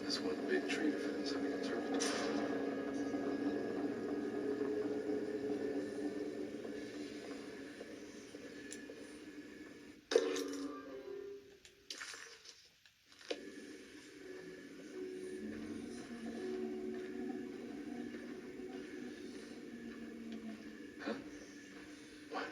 That's one big tree fence I can turn. Huh? What?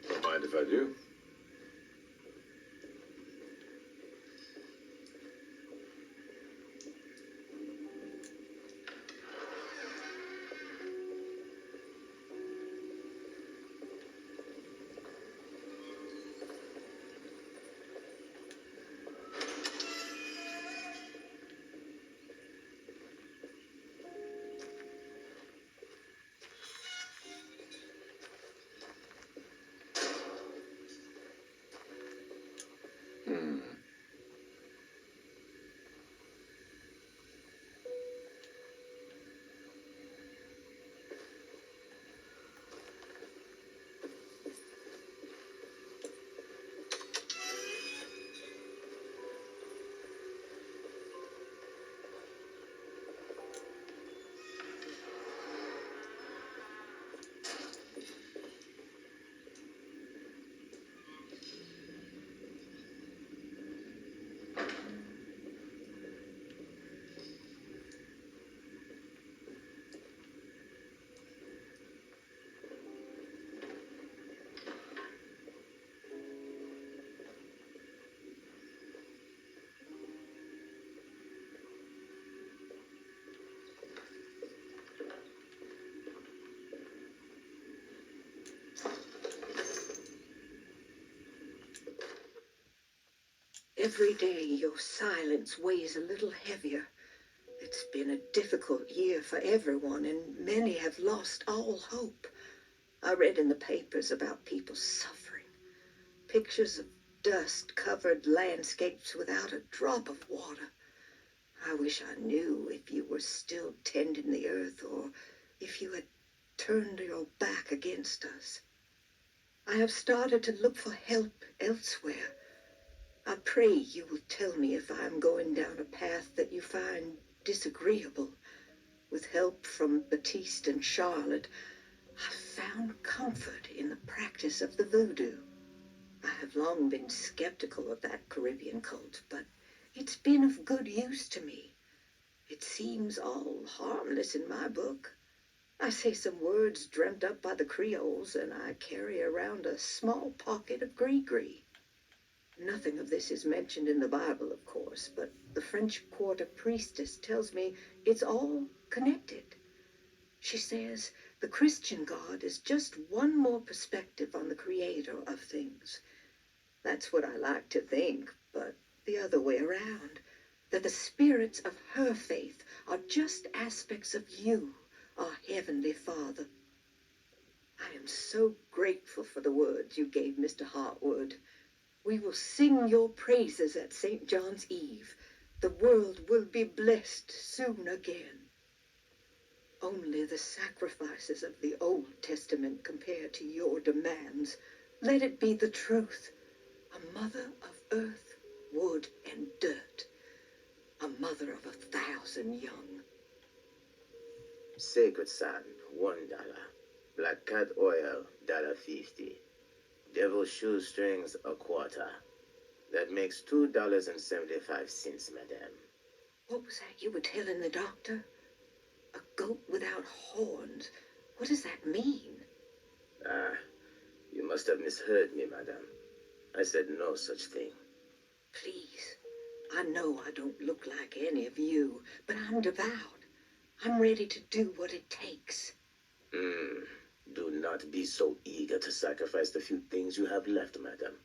Don't mind if I do. Hmm. Every day your silence weighs a little heavier. It's been a difficult year for everyone, and many have lost all hope. I read in the papers about people suffering, pictures of dust-covered landscapes without a drop of water. I wish I knew if you were still tending the earth or if you had turned your back against us. I have started to look for help elsewhere. I pray you will tell me if I am going down a path that you find disagreeable. With help from Baptiste and Charlotte, I found comfort in the practice of the voodoo. I have long been skeptical of that Caribbean cult, but it's been of good use to me. It seems all harmless in my book. I say some words dreamt up by the Creoles, and I carry around a small pocket of gree-gree. Nothing of this is mentioned in the Bible, of course, but the French Quarter priestess tells me it's all connected. She says the Christian God is just one more perspective on the creator of things. That's what I like to think, but the other way around, that the spirits of her faith are just aspects of you, our Heavenly Father. I am so grateful for the words you gave Mr. Hartwood. We will sing your praises at St. John's Eve. The world will be blessed soon again. Only the sacrifices of the Old Testament compare to your demands. Let it be the truth. A mother of earth, wood, and dirt. A mother of 1,000 young. Sacred sand, $1. Black cat oil, $1.50. Devil shoestrings, a quarter. That makes $2.75, madame. What was that you were telling the doctor? A goat without horns. What does that mean? Ah, you must have misheard me, madame. I said no such thing. Please. I know I don't look like any of you, but I'm devout. I'm ready to do what it takes. Do not be so eager to sacrifice the few things you have left, madame.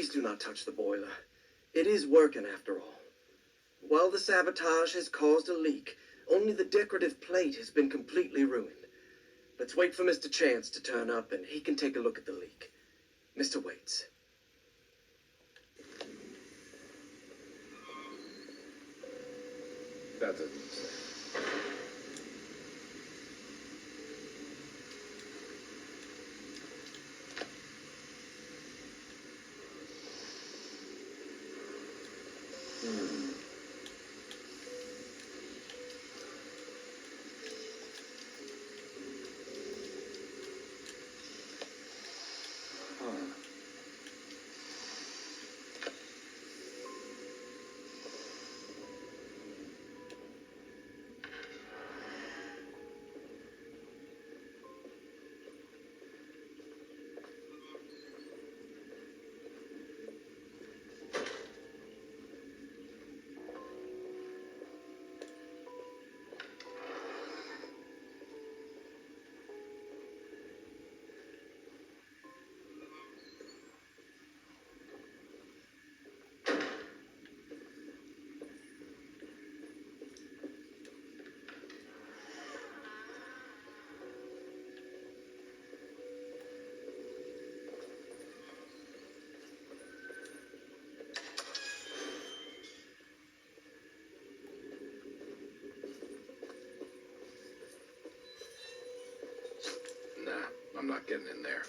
Please do not touch the boiler. It is working after all. While the sabotage has caused a leak, only the decorative plate has been completely ruined. Let's wait for Mr. Chance to turn up and he can take a look at the leak. Mr. Waits. That doesn't say. Huh. Nah, I'm not getting in there.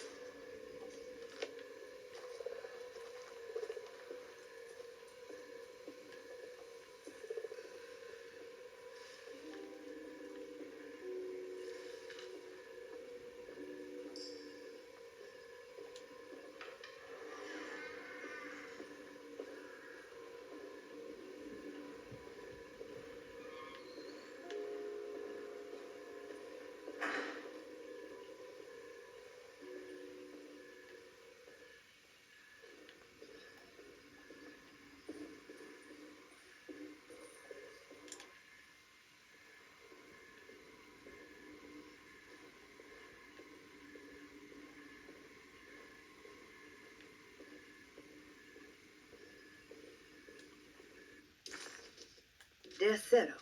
Desetto,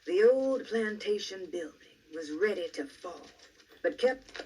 the old plantation building, was ready to fall, but kept...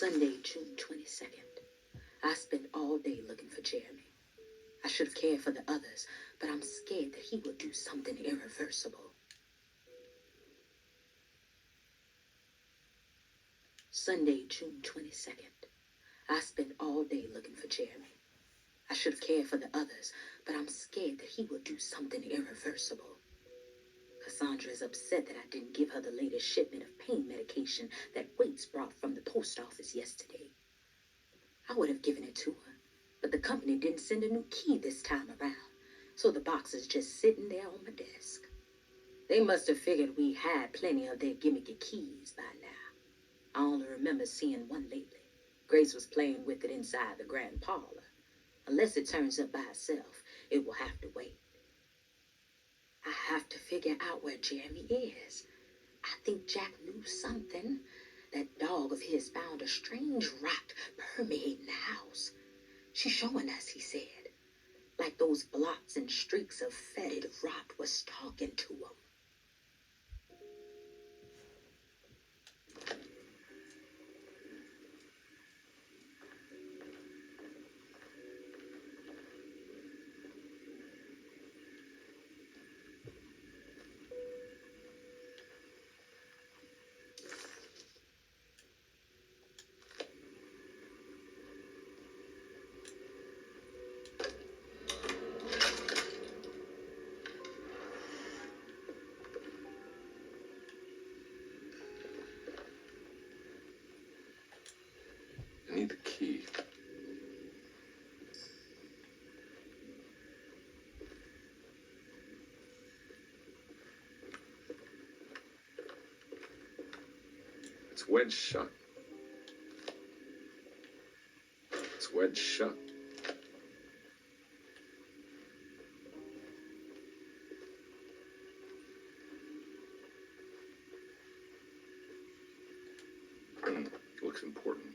Sunday, June 22nd. I spent all day looking for Jeremy. I should have cared for the others, but I'm scared that he will do something irreversible. Sunday, June 22nd. I spent all day looking for Jeremy. I should have cared for the others, but I'm scared that he will do something irreversible. Cassandra is upset that I didn't give her the latest shipment of pain medication that Waits brought from the post office yesterday. I would have given it to her, but the company didn't send a new key this time around, so the box is just sitting there on my desk. They must have figured we had plenty of their gimmicky keys by now. I only remember seeing one lately. Grace was playing with it inside the grand parlor. Unless it turns up by itself, it will have to wait. I have to figure out where Jeremy is. I think Jack knew something. That dog of his found a strange rot permeating the house. She's showing us, he said. Like those blots and streaks of fetid rot was talking to him. I need the key. It's wedged shut. It's wedged shut. Looks important.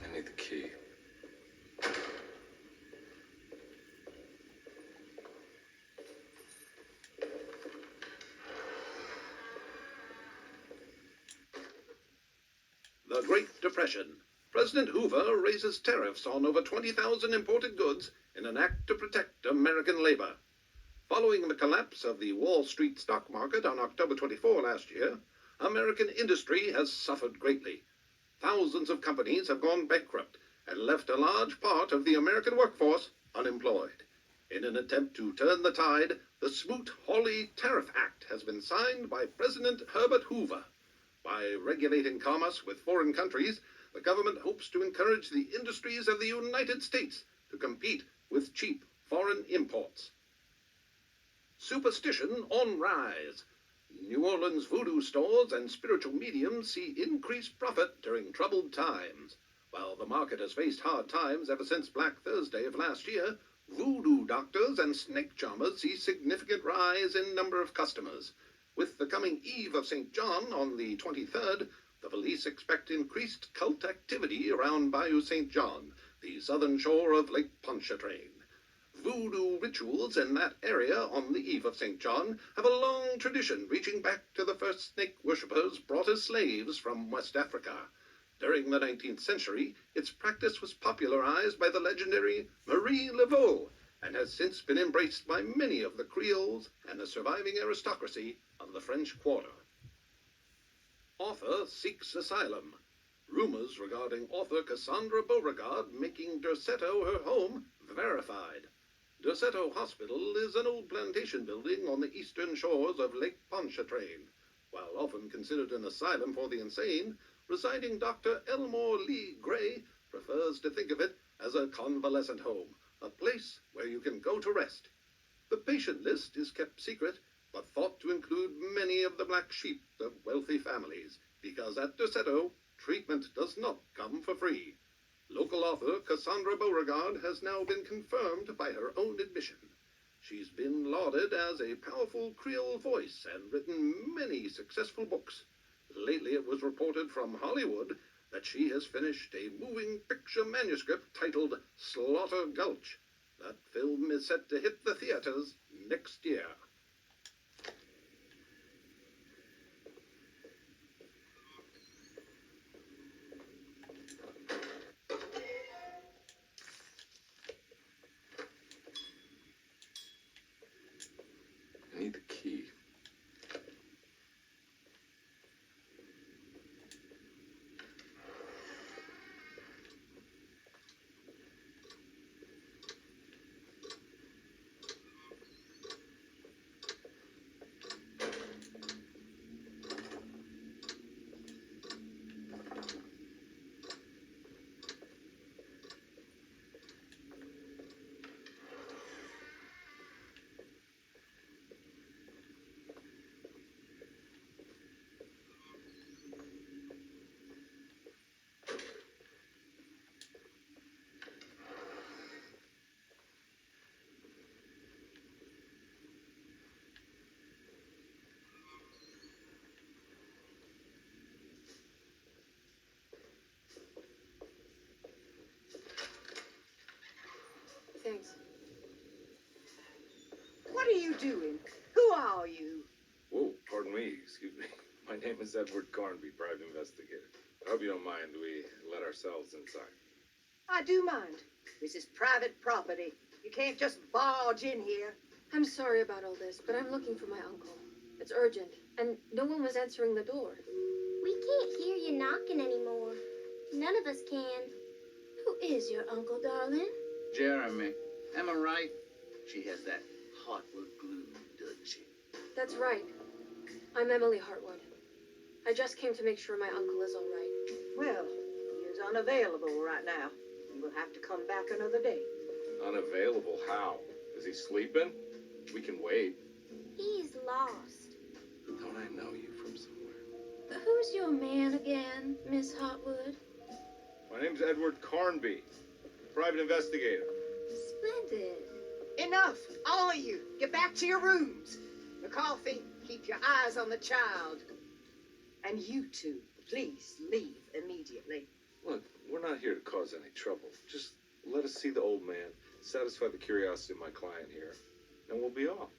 I need the key. The Great Depression. President Hoover raises tariffs on over 20,000 imported goods in an act to protect American labor. Following the collapse of the Wall Street stock market on October 24 last year, American industry has suffered greatly. Thousands of companies have gone bankrupt and left a large part of the American workforce unemployed. In an attempt to turn the tide, the Smoot-Hawley Tariff Act has been signed by President Herbert Hoover. By regulating commerce with foreign countries, the government hopes to encourage the industries of the United States to compete with cheap foreign imports. Superstition on rise. New Orleans voodoo stores and spiritual mediums see increased profit during troubled times. While the market has faced hard times ever since Black Thursday of last year, voodoo doctors and snake charmers see significant rise in number of customers. With the coming Eve of St. John on the 23rd, the police expect increased cult activity around Bayou St. John, the southern shore of Lake Pontchartrain. Voodoo rituals in that area on the Eve of St. John have a long tradition reaching back to the first snake worshippers brought as slaves from West Africa. During the 19th century, its practice was popularized by the legendary Marie Laveau and has since been embraced by many of the Creoles and the surviving aristocracy of the French Quarter. Author seeks asylum. Rumors regarding author Cassandra Beauregard making Derceto her home verified. Derceto Hospital is an old plantation building on the eastern shores of Lake Pontchartrain. While often considered an asylum for the insane, residing Dr. Elmore Lee Gray prefers to think of it as a convalescent home, a place where you can go to rest. The patient list is kept secret, but thought to include many of the black sheep of wealthy families, because at Derceto, treatment does not come for free. Local author Cassandra Beauregard has now been confirmed by her own admission. She's been lauded as a powerful Creole voice and written many successful books. Lately, it was reported from Hollywood that she has finished a moving picture manuscript titled Slaughter Gulch. That film is set to hit the theaters next year. I need the key. Thanks. What are you doing? Who are you? Whoa, pardon me, excuse me. My name is Edward Carnby, private investigator. I hope you don't mind we let ourselves inside. I do mind. This is private property. You can't just barge in here. I'm sorry about all this, but I'm looking for my uncle. It's urgent, and no one was answering the door. We can't hear you knocking anymore. None of us can. Who is your uncle, darling? Jeremy. Am I right? She has that Hartwood glue, doesn't she? That's right. I'm Emily Hartwood. I just came to make sure my uncle is all right. Well, he is unavailable right now. You will have to come back another day. Unavailable? How? Is he sleeping? We can wait. He's lost. Don't I know you from somewhere? Who's your man again, Miss Hartwood? My name's Edward Carnby, private investigator. Splendid. Enough, all of you. Get back to your rooms. McCarthy, keep your eyes on the child. And you two, please leave immediately. Look, we're not here to cause any trouble. Just let us see the old man, satisfy the curiosity of my client here, and we'll be off.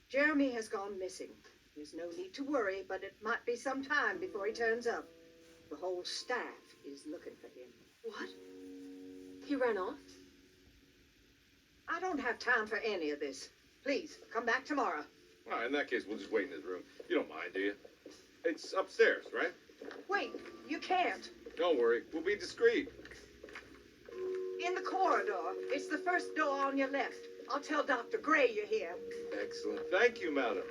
Jeremy has gone missing. There's no need to worry, but it might be some time before he turns up. The whole staff is looking for him. What? He ran off? I don't have time for any of this. Please, come back tomorrow. All right, in that case, we'll just wait in his room. You don't mind, do you? It's upstairs, right? Wait, you can't. Don't worry, we'll be discreet. In the corridor. It's the first door on your left. I'll tell Dr. Gray you're here. Excellent. Thank you, madam.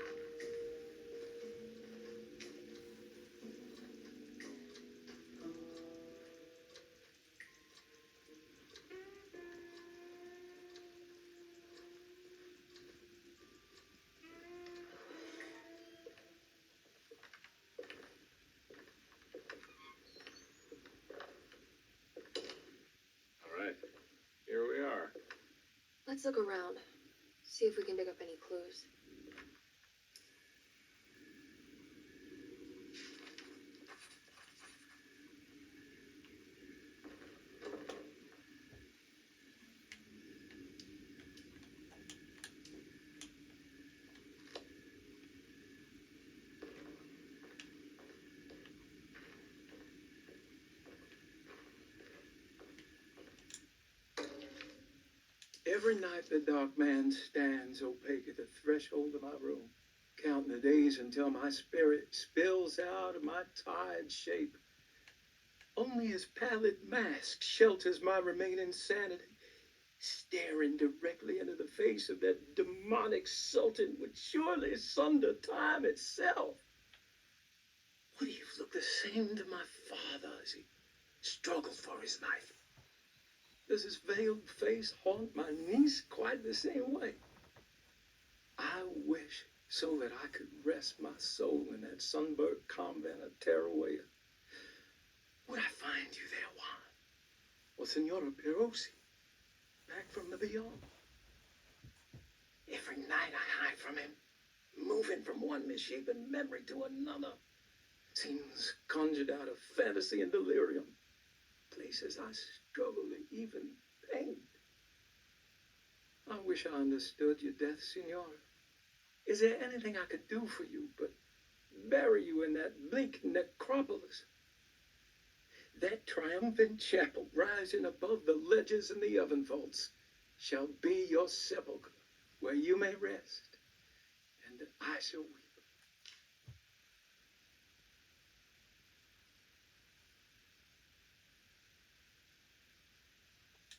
All right, here we are. Let's look around. See if we can dig up any clues. Every night the dark man stands opaque at the threshold of my room, counting the days until my spirit spills out of my tired shape. Only his pallid mask shelters my remaining sanity. Staring directly into the face of that demonic sultan would surely sunder time itself. Would he have looked the same to my father as he struggled for his life? Does his veiled face haunt my niece quite the same way? I wish so that I could rest my soul in that sunburnt convent of Tarawea. Would I find you there, Juan? or Senora Perosi, back from the beyond. Every night I hide from him, moving from one misshapen memory to another. Scenes conjured out of fantasy and delirium. Places I struggle to even paint. I wish I understood your death, Senora. Is there anything I could do for you but bury you in that bleak necropolis? That triumphant chapel rising above the ledges and the oven vaults shall be your sepulchre, where you may rest, and I shall weep.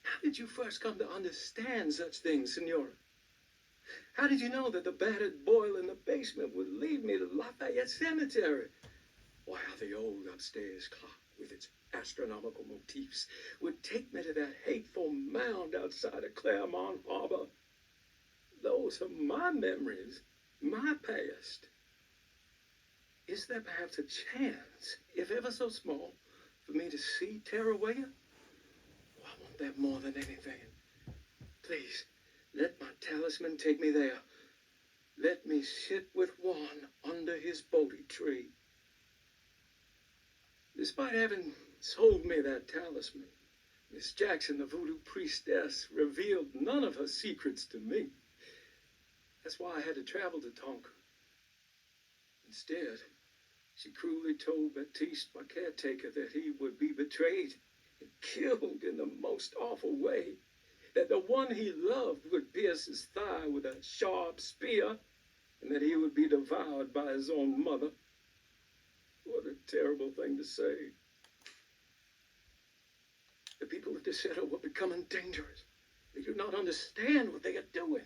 How did you first come to understand such things, Senora? How did you know that the battered boiler in the basement would lead me to Lafayette Cemetery? While the old upstairs clock with its astronomical motifs would take me to that hateful mound outside of Claremont Harbor? Those are my memories, my past. Is there perhaps a chance, if ever so small, for me to see Tarawaya? Oh, I want that more than anything. Please, let my talisman take me there. Let me sit with Juan under his Bodhi tree. Despite having sold me that talisman, Miss Jackson, the voodoo priestess, revealed none of her secrets to me. That's why I had to travel to Tonka. Instead, she cruelly told Baptiste, my caretaker, that he would be betrayed and killed in the most awful way. That the one he loved would pierce his thigh with a sharp spear, and that he would be devoured by his own mother. What a terrible thing to say. The people of Deseto were becoming dangerous. They do not understand what they are doing.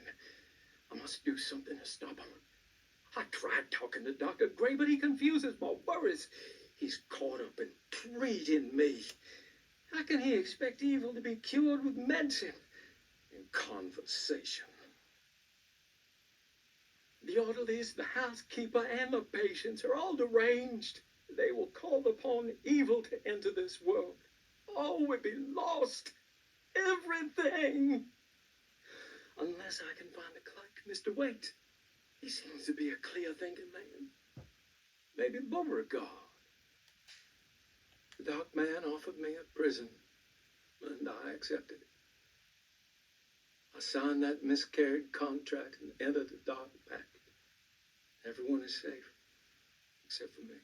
I must do something to stop them. I tried talking to Dr. Gray, but he confuses my worries. He's caught up in treating me. How can he expect evil to be cured with medicine and conversation? The orderlies, the housekeeper, and the patients are all deranged. They will call upon evil to enter this world. All will be lost. Everything. Unless I can find the clerk, Mr. Waite. He seems to be a clear-thinking man. Maybe Beauregard. The dark man offered me a prison, and I accepted it. I signed that miscarried contract and entered the dark pact. Everyone is safe, except for me.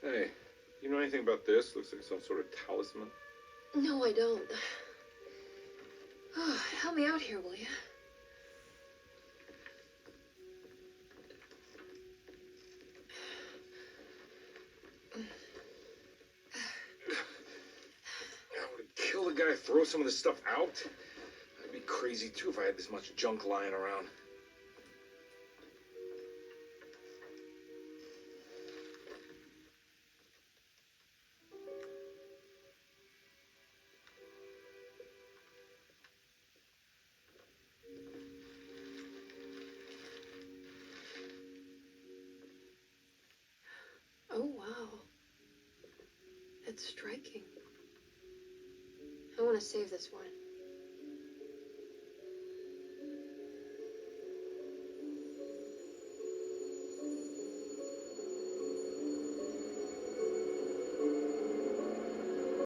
Hey, you know anything about this? Looks like some sort of talisman. No, I don't. Oh, help me out here, will you? I would kill the guy, throw some of this stuff out. I'd be crazy too if I had this much junk lying around. Oh, wow. It's striking. I want to save this one.